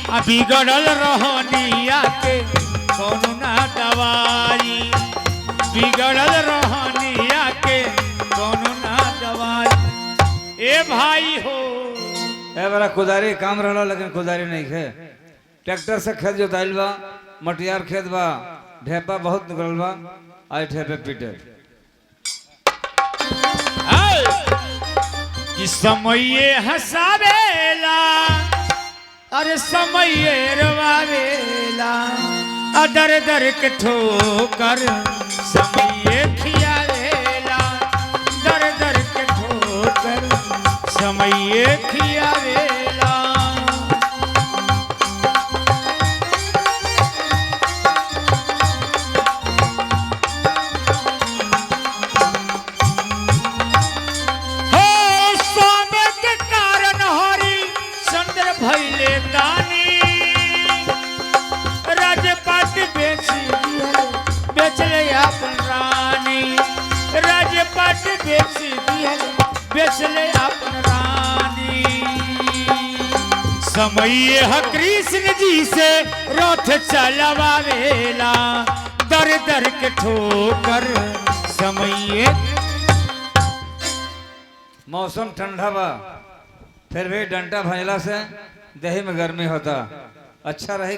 बिगड़ल रहनिया के कौनो ना दवाई, बिगड़ल रहनिया के कौनो ना दवाई। ए भाई हो ए बड़ा कुदारी काम रहला लेकिन कुदारी नहीं खे। ट्रैक्टर से खेत जोताइल बा, मटियार खेत बा, ढेपा बहुत निकलल बा, आई ढेपे पीटे। कि समये हसावेला अरे समये रवावेला, दर दर के ठोकर समये खियावेला, दर दर के ठोकर समये खियावेला। भैले दानी राजपाट बेच ले अपन रानी, राजपाट बेच ले अपन रानी। समय है कृष्ण जी से रथ चलवावेला, दर दर के ठोकर समय। मौसम ठंडा बा, फिर भी डंटा भजला से दही में गर्मी होता। अच्छा रहे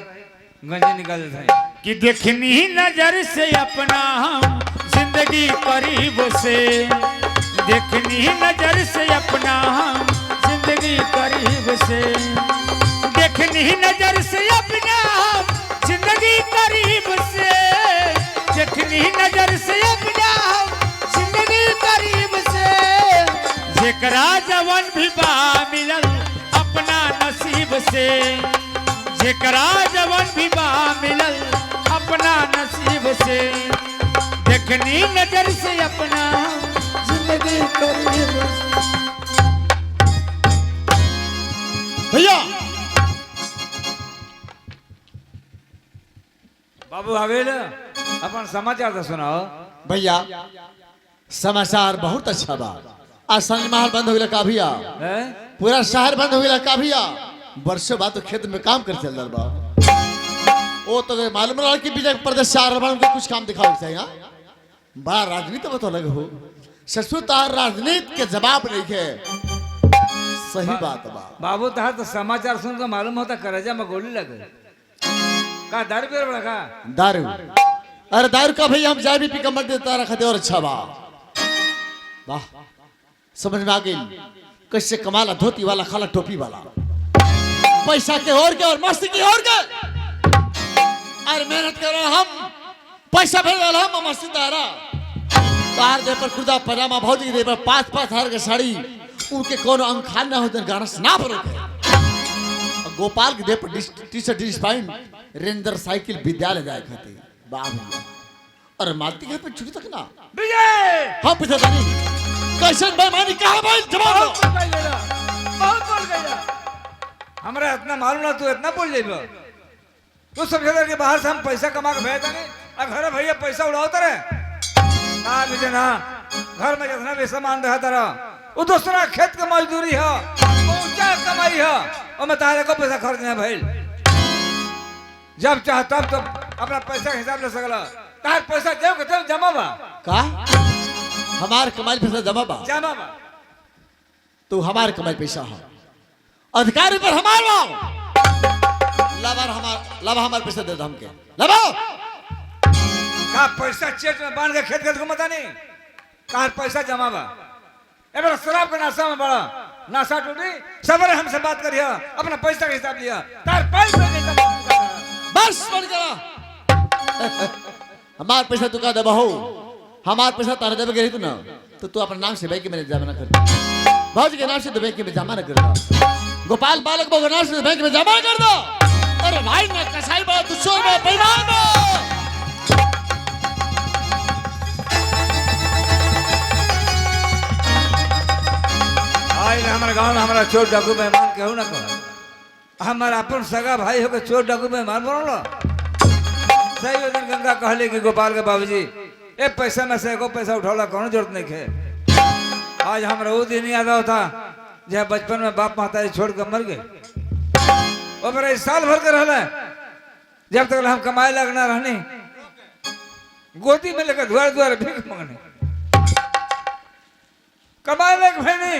गंजी निकाल देते हैं कि देखनी नजर से अपना हम जिंदगी करीब से, देखनी नजर से अपना हम जिंदगी करीब से, देखनी नजर से अपना हम जिंदगी करीब से, देखनी नजर से अपना हम जिंदगी करीब से। जेकरा जवन भी बा मिलल अपना नसीब से, जेकरा जवन भी बा मिलल अपना नसीब से, देखनी नजर से अपना जिंदगी करीब से। भैया बाबू आगे अपन समाचार तो सुनाओ। भैया समाचार बहुत अच्छा बा। आज संग महल बंद हो गया का भैया, पूरा शहर बंद हो गया का भैया। वर्षों बाद तो खेत में काम कर चल रहा बा। वो तो मालूम रहा कि विजय प्रदेश से आ रहा उनको कुछ काम दिखाओ चाहिए। बड़ा राजनीति में तो लगे हो, ससुर राजनीति के जवाब नहीं है। सही बात बा बाबू तहार तो समाचार सुन कर मालूम होता करेजा में गोली लगे का। दारू पी रहा का? दारू? अरे दारू का भैया हम जाए भी पी कमर देता रखते और अच्छा बा। वाह समझ में आ गई कैसे कमाला, धोती वाला खाला टोपी वाला, पैसा के और के और मस्ती की और के। अरे मेहनत कर रहा हम, पैसा भेज रहा हम, मस्ती दारा तार दे पर खुदा पजामा भौजी दे पर 5-5 हजार के साड़ी, उनके कोनो अंखान ना होते गाना सुना पर गोपाल के दे पर t-shirt jeans pant, ranger cycle विद्यालय जाए खाती। वाह भैया अरे मालती घर पे छुट्टी तक ना विजय हम पूछा था कैसे बेईमानी कहा भाई जवाब दो। बहुत बोल गया। हमरा इतना मालूम ना, तू इतना बोल जाइबो। तू समझे कि बाहर से हम पैसा कमा के भेजता नहीं और घर भैया पैसा उड़ाओ तरे ना विजय ना। घर में जितना भी सामान रहा तारा वो दूसरा खेत के मजदूरी है, ऊंचा कमाई है, और मैं तारे को पैसा खर्च नहीं भाई। जब चाह तब तो अपना पैसा हिसाब ले सकला। तार पैसा देव के देव जमा बा का हमार कमाई पैसा जमा बा, जमा बा। तू हमार कमाई पैसा है, अधिकारी पर हमार बा। लवा हमार पैसा दे दो हमके लवा। का पैसा चेक में बांध के खेत खेत घूमता नहीं, का पैसा जमा बा। एबर शराब के नशा में बड़ा नशा टूटी सबर हमसे बात करिए, अपना पैसा का हिसाब लिया। तार पैसा बस बन गया। हमार पैसा तू का देबा हो, हमार पैसा तारे देबे गई तू ना तो तू अपने नाम से बैंक में जमा न कर, भौज के नाम से तो बैंक में जमा न कर, गोपाल बालक बाबू के नाम से बैंक में जमा कर दो। अरे भाई ना कसाई बा, तू चोर बा, बेईमान बा। आज हमारे गांव में हमारा चोर डाकू मेहमान कहूँ ना कहो, हमारा अपन सगा भाई होकर चोर डाकू मेहमान बोलो। सही दिन गंगा कहले कि गोपाल के बाबूजी ए पैसा में से एको पैसा उठौला कोनो जरूरत नहीं है। आज हमरा वो दिन याद आता जब बचपन में बाप माता छोड़ कर मर गए। वो मेरा साल भर के रहला जब तक हम कमाए लगना रहने गोदी में लेकर द्वार द्वार भीख मांगने कमाए लग भैनी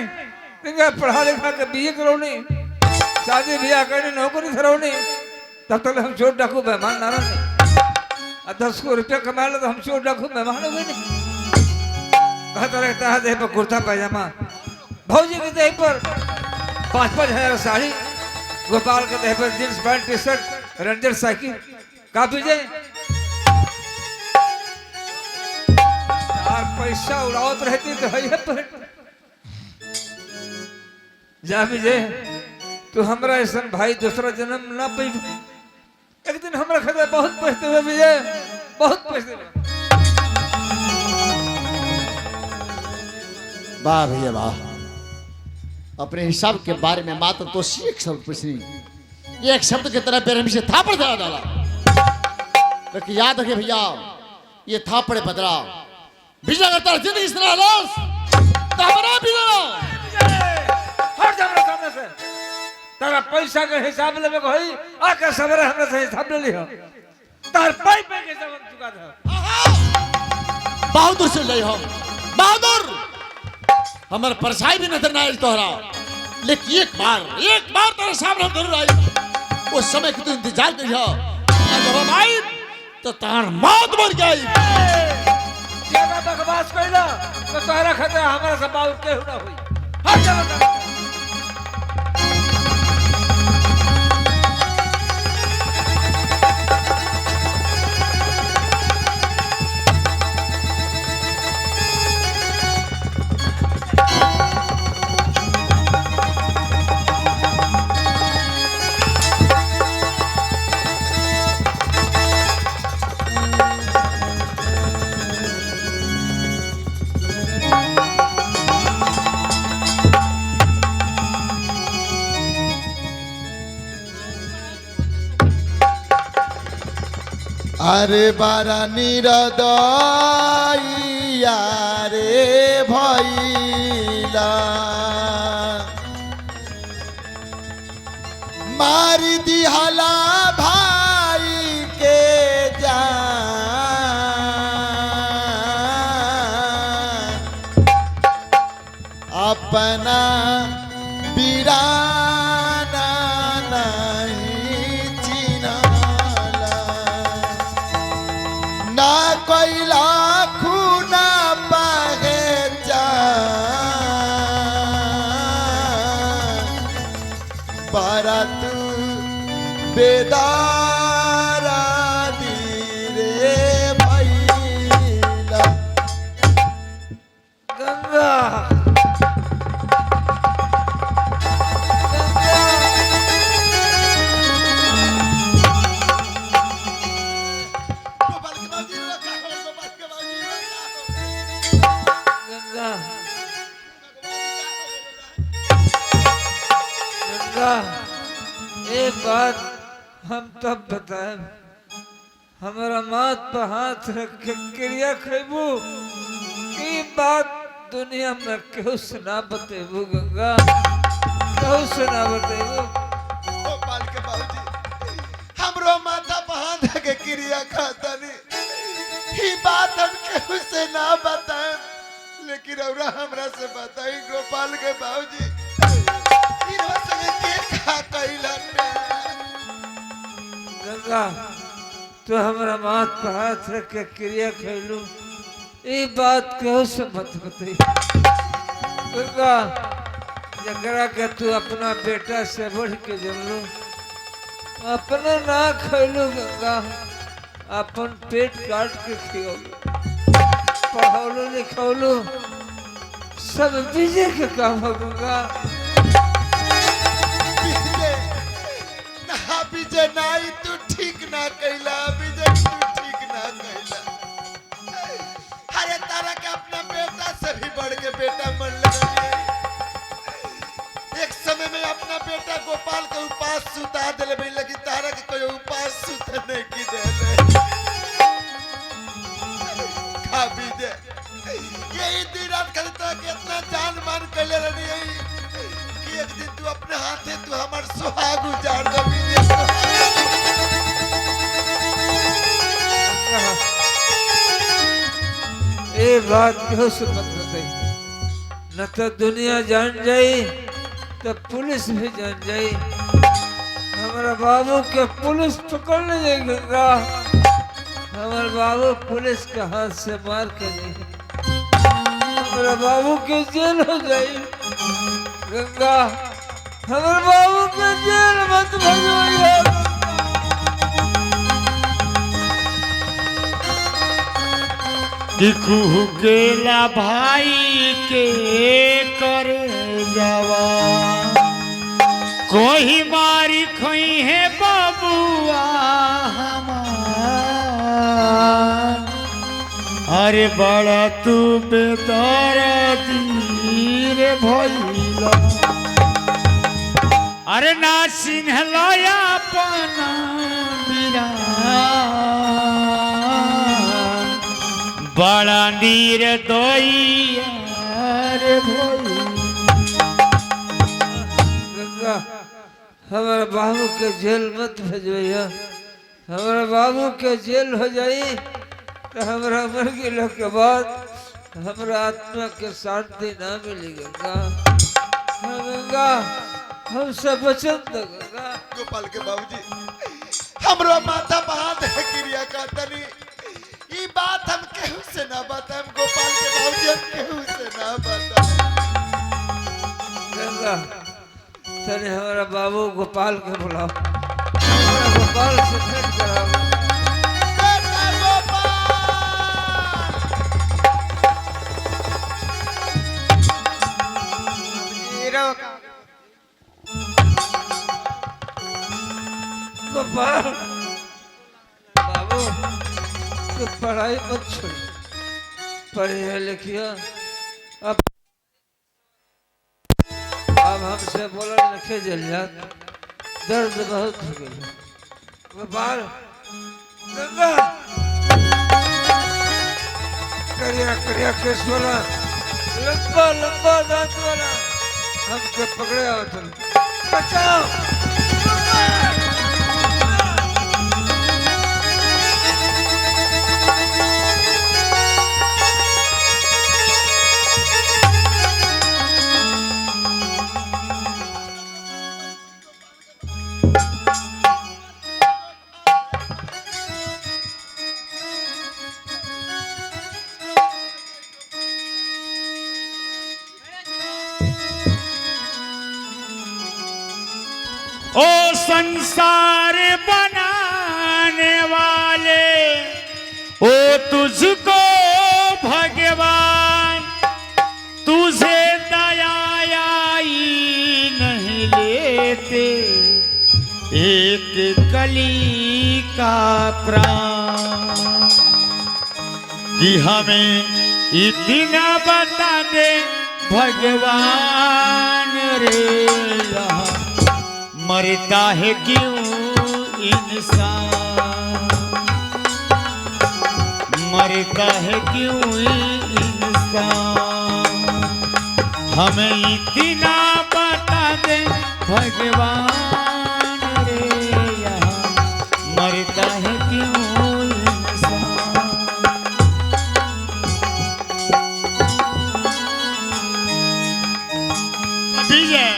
पढ़ा लिखा के बीए करौनी शादी ब्याह करनी नौकरी धरौनी तब तक हम चोर डाकू मेहमान ना रहने 10 को रुपया कमा लो तो हम चोर डाकू मेहमान हो गए नहीं कहता रहता है देह पर कुर्ता पैजामा भौजी के देह पर 5-5 हजार साड़ी गोपाल के देह पर jeans pant T shirt ranger cycle काफी जाए यार पैसा उड़ावत रहती तो है पर जा विजय तू हमरा ऐसा भाई दूसरा जन्म ना पी एक दिन हमरा खतरा बहुत पैसे हुए विजय बहुत पैसे वाह भैया वाह अपने हिसाब के बारे में मात्र तो एक शब्द पूछनी एक शब्द की तरह बेरहमी से थापड़ दे डाला लेकिन याद रखिए भैया ये थापड़े बदला विजय करता जिंदगी इस तरह लॉस तबरा बिना हट जा मेरे सामने से तारा पैसा के हिसाब लेवे को होई आके सबरे हमरा से हिसाब ले लियो तार पाई पे के जवन चुका दे बहादुर से ले हम बहादुर हमारे परछाई भी नजर ना आई तोहरा लेकिन एक बार तेरे सामने हम जरूर आई उस समय की तू इंतजार करियो जब हम आई तो तार मौत मर गई ज्यादा बकवास कइला तो तोहरा खतरा हमरा से बाउर केहू ना होई हट जा बेटा अरे बारा निरदइया रे भैला मारी दिहला भाई के जान अपना बिराना नहीं चिन्हला ना कोइला खूना पागे परत बेदारा रे भैला गंगा गंगा गंगा एक बात हम तब बताए हमारा माथ पर हाथ रख के क्रिया खेबू की बात दुनिया में केहू से ना बतेबू गंगा केहू से ना बतेबू गोपाल के बाबूजी हमरो माथा पहाड़ के क्रिया खाता नहीं ही बात हम केहू से ना बताए लेकिन औरा हमरा से बताई गोपाल के बाबूजी इरो संगे के खा कइला गंगा तो हमारा माथ पर हाथ रख के क्रिया खेलू ये बात केहू से मत बताई गंगा जकरा के तू अपना बेटा से बढ़ के जमलू अपना ना खैलू गंगा अपन पेट काट के खियलू पढ़ौलू लिखौलू सब विजय के काम हो गंगा विजय नाई तू ठीक ना कैला विजय तू ठीक ना कैला अरे तारा के अपना बेटा से भी बढ़ के बेटा मन लगा एक समय में अपना बेटा गोपाल के उपास सुता दिले भाई लगी तारा के कोई उपास सुत नहीं की देले खा विजय यही दिन रात खाली तारा के इतना जान मान कैले रहनी है कि एक दिन तू अपने हाथे तू हमार सुहाग उजाड़ दे विजय सुहाग। ये बात क्यों से मत बताई, न तो दुनिया जान जाई तो पुलिस भी जान जाई। हमारा बाबू के पुलिस पकड़ ले जाएगा, हमारे बाबू पुलिस के हाथ से मार के नहीं, हमारे बाबू के जेल हो जाई। गंगा हमारे बाबू के जेल मत भेजो। दिखू केला भाई के करे जावा, कोई मारी खोई है बाबुआ हमार। अरे बड़ा तू बेदर्दी रे भइला, अरे ना सिंहला अपना बीरा, बड़ा नीर दोइया रे भइला। गंगा हमारे बाबू के जेल मत भेजो, हमारे बाबू के जेल हो जाई तो हमारा मर गए के बाद हमारा आत्मा के शांति ना मिली। गंगा गंगा हमसे बचन दो गंगा। गोपाल के बाबूजी हमरो माथा बांध है क्रिया का तनी, ई बात हम केहू से ना बताएं। गोपाल के बाबूजी हम केहू से ना बताएं। गंगा तने हमारा बाबू गोपाल के बुलाओ, हमारा गोपाल से भेंट कराओ। बेटा गोपाल हीरो गोपाल बाबू तो पढ़ाई मत छोड़, पढ़िए लिखिए। अब हमसे बोलने लिखे जल जात, दर्द बहुत हो गया। गोपाल गंगा करिया करिया केस वाला, लंबा लंबा दांत वाला हमके पकड़े आओ, तुम बचाओ। ओ संसार बनाने वाले, ओ तुझको भगवान, तुझे दया आई नहीं लेते एक कली का प्राण। कि हमें इतना बता दे भगवान रे, यहाँ मरता है क्यों इंसान, मरता है क्यों इंसान। हमें इतना बता दे भगवान रे, यहाँ मरता है क्यों इंसान। विजय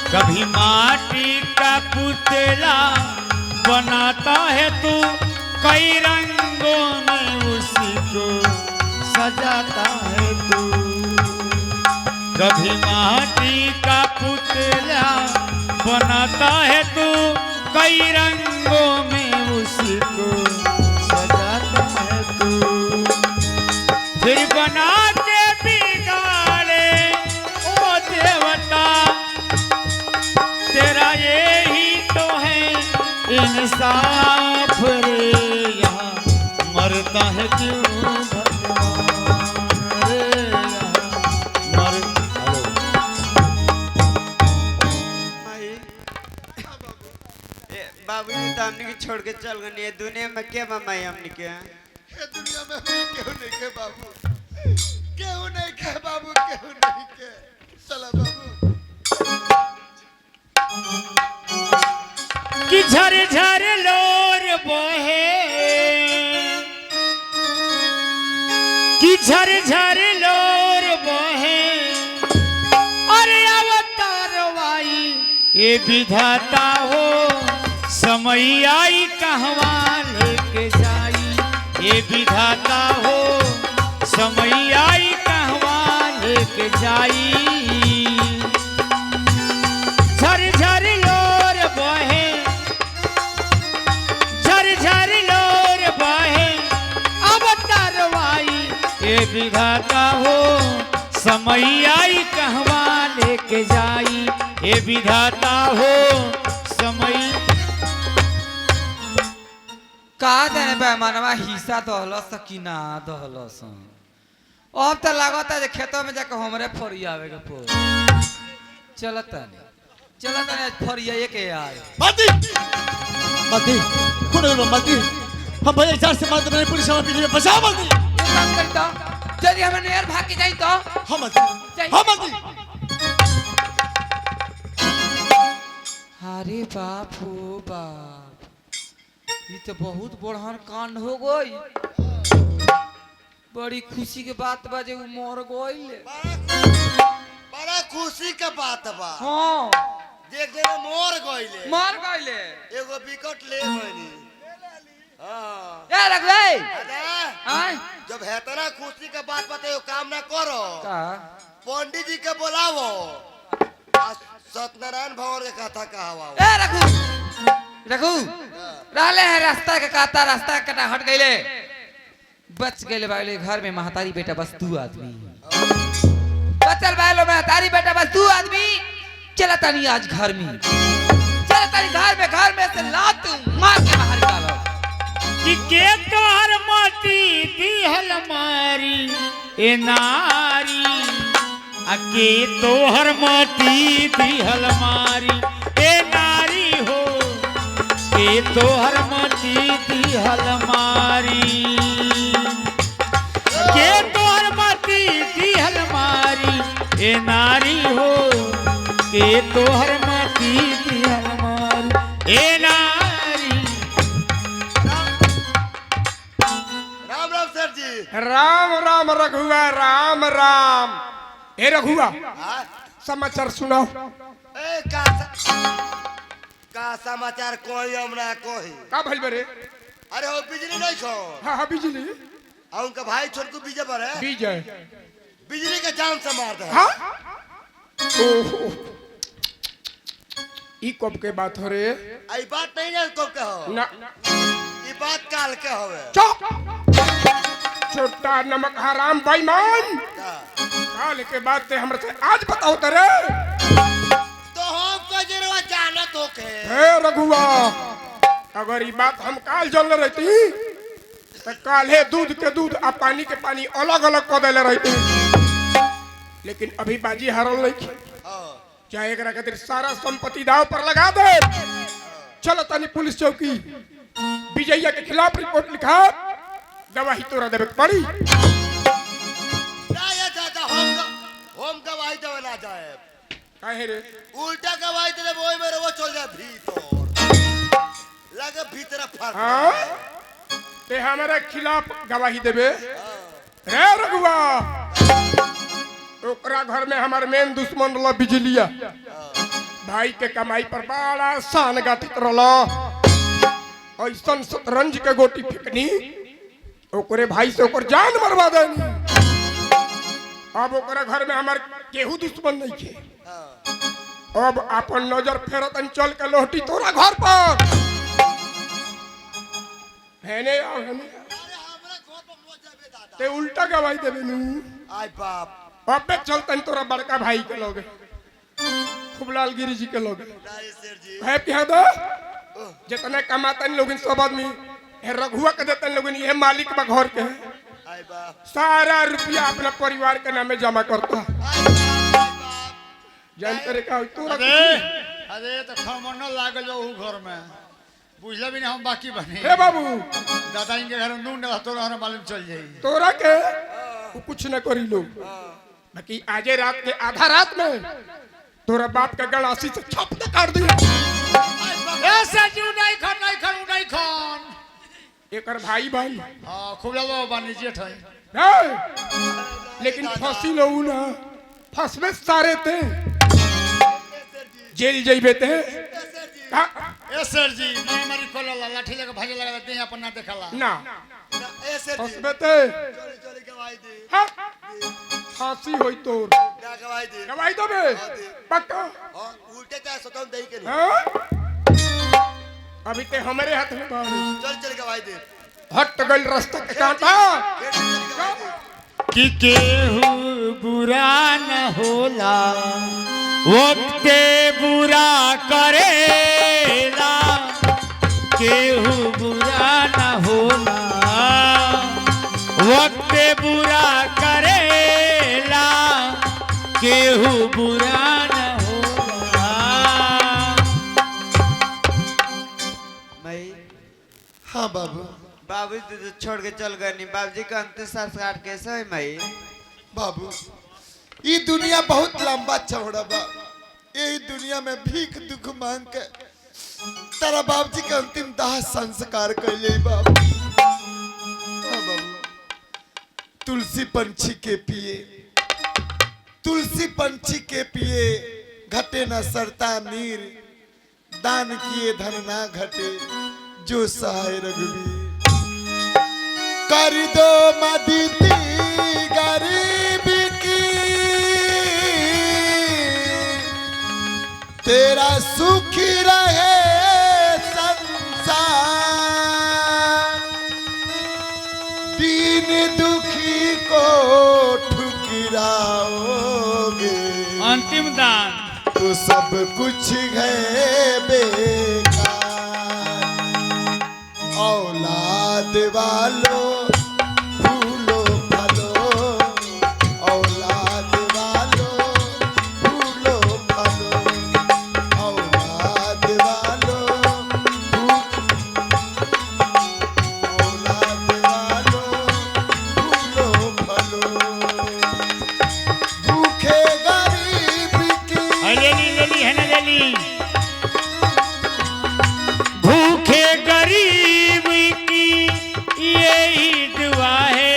कभी माटी का पुतला बनाता है तू, कई रंगों में उसी को सजाता है तू। कभी माटी का पुतला बनाता है तू, कई रंगों में उसी को सजाता है तू। फिर बना के बिगाड़े ओ देवता, तेरा यही तो है इंसाफ रे, यहाँ मरता है क्यों भगवान रे, यहाँ मर। बाबूजी तो हमने के छोड़ के चल गए ये दुनिया में क्या मामाई हमने के ये दुनिया में केहू नहीं के बाबू, केहू नहीं के बाबू, केहू नहीं के। चला बाबू। कि झर झर लोर बहे, कि झर झर लोर बहे, अरे अवतारवाई ये विधाता हो, समय आई कहवा लेके जाई, ये विधाता हो, समय आई कहवा लेके जाई। झर झर लोर बहे, झर झर लोर बहे, अवतारवाई ये विधाता हो, समय आई कहवा लेके जाई, ये विधाता हो समय। का जाने बे मनवा हिस्सा दहलस कि ना दहलस। अब तो लागत है खेतों में जाकर हमरे फरिया आवे के पो। चलता नहीं फरिया के आए। मालती मालती कौन है मालती? हम भैया चार से मारते नहीं, पुलिस हमारे पीछे में बचाओ मालती। ये काम करता यदि हमें नेर भाग के जाई तो हाँ मालती, हाँ मालती। अरे बाप हो बाप, ये तो बहुत बड़हन कांड हो गई। बड़ी खुशी के बात बा जे उ मर गइल। बड़ा खुशी के बात बा। हाँ देख जरा मोर गइले, मर गइल। एगो विकट ले गइनी। हां ए रघुवे दादा, आय जब हेतना खुशी के बात बताओ काम ना करो, का पंडित जी के बुलाओ, सत्यनारायण भगवान के कथा कहावा। ए रघु रहले है रास्ता के काता, रास्ता के काटा हट गइले, बच गइले बाले घर में महतारी बेटा बस 2 आदमी बचल बालो महतारी बेटा बस 2 आदमी। चला तनी आज घर में, चला तनी घर में से लात मार के बाहर निकालो। कि के तोहर माटी दिहल मारी ए नारी, अके तोहर माटी दिहल मारी ए नारी हो, के तोहर माटी दिहल मारी, के तोहर माटी दिहल मारी ए नारी हो, के तोहर माटी दिहल मारी ए नारी। राम राम सर जी। राम राम रघुआ, राम राम। ए रघुआ हाँ? समाचार सुनाओ। ए का समाचार कोई हमरा कोई। का भइल बरे? अरे हो बिजली नहीं खो। हाँ हाँ बिजली आ उनका भाई छोटकू बीजे पर है, विजय। बिजली के जान से मार दे। हाँ ओहो, ई कब के बात हो रे? आई बात नहीं ना कब के हो, ना ई बात काल के होवे। चुप, छोटा नमक हराम बेईमान। का? काल के बात ते हमरे से आज बताओ तरे। तो हम को जरूर जानत होके। हे रघुआ, अगर ई बात हम काल जानले रहती तो काले दूध के दूध आ पानी के पानी अलग अलग कर देले रहती, लेकिन अभी बाजी हारल नहीं। हां चाहे एकरा खातिर सारा संपत्ति दाव पर लगा दे। चलो तनी पुलिस चौकी, विजयया के खिलाफ रिपोर्ट लिखा, गवाही तोरा देवे के पड़ी। ना ये दादा हम गवाही देवे ना जाए। काहे रे? उल्टा गवाही दे वो मेरे वो चल जाए भीतर, लगे भीतर फट। हाँ ते हमारे खिलाफ गवाही देवे रे रघुआ? ओकरा घर में हमार मेन दुश्मन रहा बिजलिया, भाई के कमाई पर बड़ा शान गाठित रहा। ऐसन शतरंज के गोटी फेंकनी, ओकरे भाई से ओकर जान मरवा देनी। अब ओकरा घर में हमार केहू दुश्मन नहीं थे। अब अपन नजर फेरत चल के लोहटी तोरा घर पर हेने आओ हेने। अरे हमरा घर पर मत जाबे दादा। ते उल्टा गवाही देवे नु। आई बाप, अबे चलतन तोरा बड़का भाई के लोग, खूबलाल गिरी जी के लोग ना ये सर जी। है पिहादो, जितने कमातन लोग सब आदमी हे रघुआ के देतन लोग, ये मालिक बा घर के। आई बाप, सारा रुपया अपना परिवार के नामे जमा करता। आई बाप। जानते रे का तोरा अरे तो खमनो लाग जाओ घर में। बुझला भी नहीं हम बाकी बने हे बाबू दादा इनके घर में नून डाला तो हमारा मालूम चल जाई तोरा के वो कुछ न करी लो बाकी आजे रात के आधा रात में तोरा बाप के गलासी से छप न काट दिया ऐसा जी उड़ाई खान एकर भाई भाई हां खूब लगो बानी जेठ है नहीं, लेकिन फांसी लो ना फंसबे सारे ते जेल जइबे ते का ए सर जी मैं हमारी खोला लाठी लगा भागे लगा देते हैं अपन ना देखला ना ए सर जी फंसबे ते चली चली गवाही दे हाँ, फांसी होई तोर क्या गवाही दे गवाही दो बे पक्का हां उल्टे चाहे सतो दई के नहीं हाँ? अभी ते हमारे हाथ में बारी चल चल गवाही दे हट गई रास्ता के कांटा कि केहू बुरा न होला वक्त बुरा करेला केहू बुरा न होला वक्त बुरा करेला केहू बुरा न होला भाई हां बाबू बाबू तो छोड़ के चल गए नहीं बाबूजी का अंतिम संस्कार कैसे है भाई बाबू ये दुनिया बहुत लंबा चौड़ा बा यही दुनिया में भीख दुख मांग के तेरा बाप जी के अंतिम दाह संस्कार कैले बाबू हाँ बाबू तुलसी पंछी के पिए तुलसी पंछी के पिए घटे न सरता नीर दान किए धन ना घटे जो सहाय रघुवीर कर दो मदद गरीब की तेरा सुखी रहे संसार दीन दुखी को ठुकराओगे अंतिम दान तो सब कुछ है बेकार औलाद वालों फूलो फलो औलाद वालों फूलो फलो औलाद वालों औलाद वालों फूलो फलो भूखे गरीब की ले ली है ना ले ली भूखे गरीब की यही दुआ है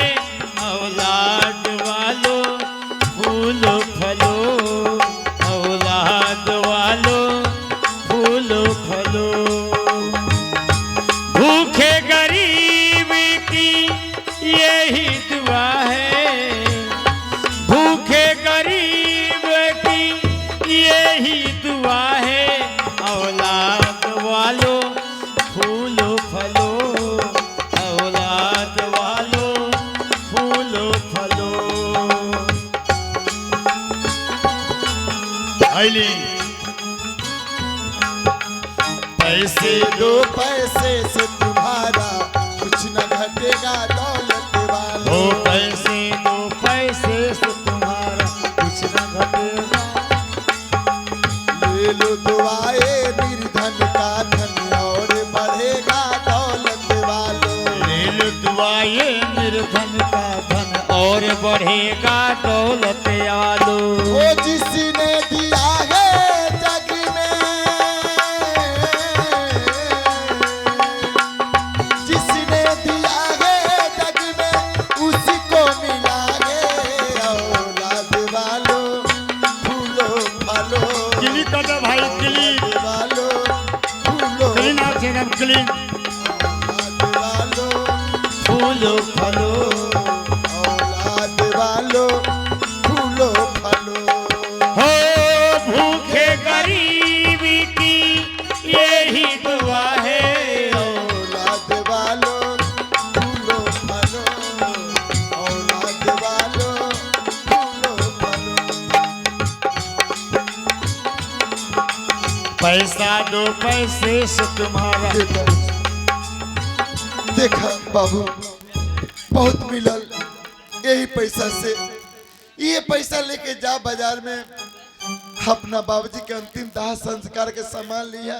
औलाद वालों फूलो फलो औलाद वालों फूलो फलो भूखे गरीब की यही दुआ है भूखे गरीब की यही दुआ है औलाद वालों फूलो फलो औलाद वालों फूलो फलो अली पैसे दो पैसे से तुम्हारा कुछ न घटेगा दौलत वालों दो पैसे से तुम्हारा कुछ न घटेगा ले लो दुआए निर्धन का धन और बढ़ेगा दौलत वालों ले लो दुआए निर्धन का धन और बढ़ेगा दौलत वालो वो जिसने दिया है जग में जिसने दिया है जग में उसी को मिला है औलाद वालों फूलो फलो क्लीन कर दो भाई क्लीन वालों फूलो क्लीन आप से नाम क्लीन औलाद वालों फूलो फलो औलाद वालों फूलो फलो हो भूखे गरीब की यही दुआ है औलाद वालों फूलो फलो औलाद वालों फूलो फलो पैसा दो पैसे से तुम्हारा देखा बाबू बहुत मिलल यही पैसा से ये पैसा लेके जा बाजार में अपना बाबूजी के अंतिम दाह संस्कार के सामान लिया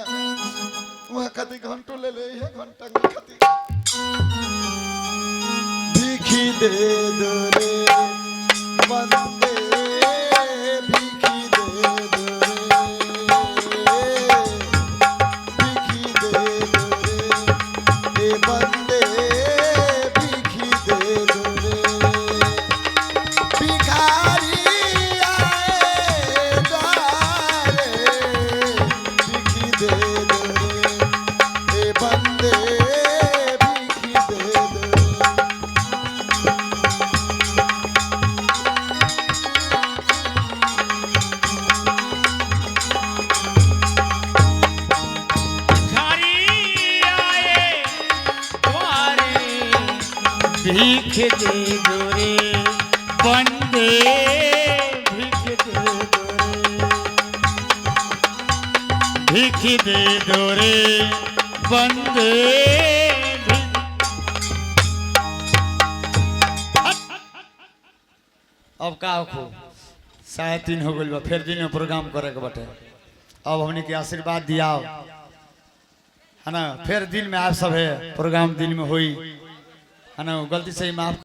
वहाँ कति घंटो ले ले है घंटा में कति भीखी दे दो रे बंदे भीखी दे दो रे भीखी दे दो रे ए बंदे भीखी दे दो रे भिखारी आए द्वारे भीखी दे दो रे ए बंदे भीखी दे दो भिखारी आए द्वारे भीख दे दो रे बंदे भीख दे दो रे भीख दे दो रे बंदे अब का हो 3:30 हो गइल बा फिर दिन में प्रोग्राम करे के बाटे अब हमने के आशीर्वाद दिया है ना फिर दिन में आप सब है प्रोग्राम दिन में हुई है ना गलती से ही माफ